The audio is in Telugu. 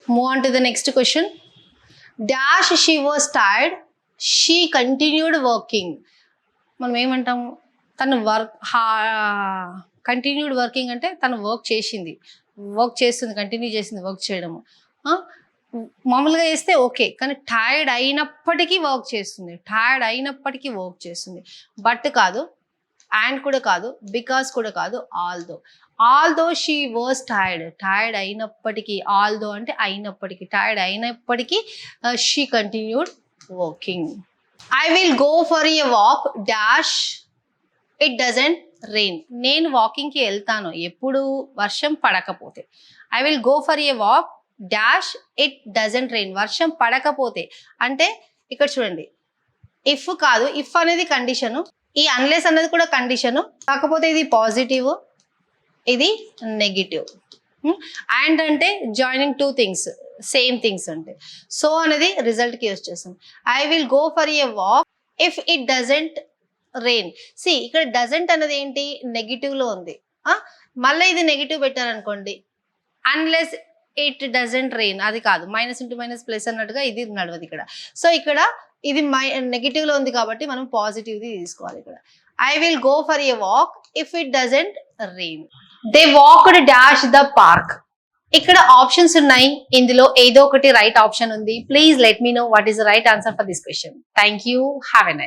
Move on to the next question. Dash she was tired. She continued working. మనం ఏమంటాము, తను కంటిన్యూడ్ వర్కింగ్ అంటే తను వర్క్ చేస్తుంది, కంటిన్యూ చేసింది వర్క్ చేయడము. మామూలుగా వేస్తే ఓకే, కానీ టైర్డ్ అయినప్పటికీ వర్క్ చేస్తుంది. బట్ కాదు, అండ్ కూడా కాదు, బికాస్ కూడా కాదు, ఆల్దో షీ వాజ్ టైర్డ్ అయినప్పటికీ, ఆల్దో అంటే అయినప్పటికీ, టైర్డ్ అయినప్పటికీ she continued working. I will go for a walk dash it doesn't rain. నేను వాకింగ్కి వెళ్తాను ఎప్పుడు వర్షం పడకపోతే. I will go for a walk dash it doesn't rain. వర్షం పడకపోతే అంటే ఇక్కడ చూడండి, ఇఫ్ కాదు, ఇఫ్ అనేది కండిషను, ఈ అన్లెస్ అనేది కూడా కండిషను, కాకపోతే ఇది పాజిటివ్, ఇది నెగిటివ్. అండ్ అంటే joining two things, same things అంటే. సో అనేది రిజల్ట్కి యూజ్ చేస్తాం. I will go for a walk if it doesn't rain. See ఇక్కడ డజంట్ అనేది ఏంటి, నెగిటివ్లో ఉంది. మళ్ళీ ఇది నెగిటివ్ పెట్టారనుకోండి, అన్లెస్ ఇట్ డజంట్ రెయిన్, అది కాదు, మైనస్ ఇంటూ మైనస్ ప్లస్ అన్నట్టుగా ఇది నడవదు ఇక్కడ. సో ఇక్కడ ఇది నెగిటివ్ లో ఉంది కాబట్టి మనం పాజిటివ్ ది తీసుకోవాలి ఇక్కడ. I will go for a walk if it doesn't rain. They walked dash the park. ఇక్కడ ఆప్షన్స్ ఉన్నాయి, ఇందులో ఏదో ఒకటి రైట్ ఆప్షన్ ఉంది. Please let me know what is the right answer for this question. Thank you. Have a nice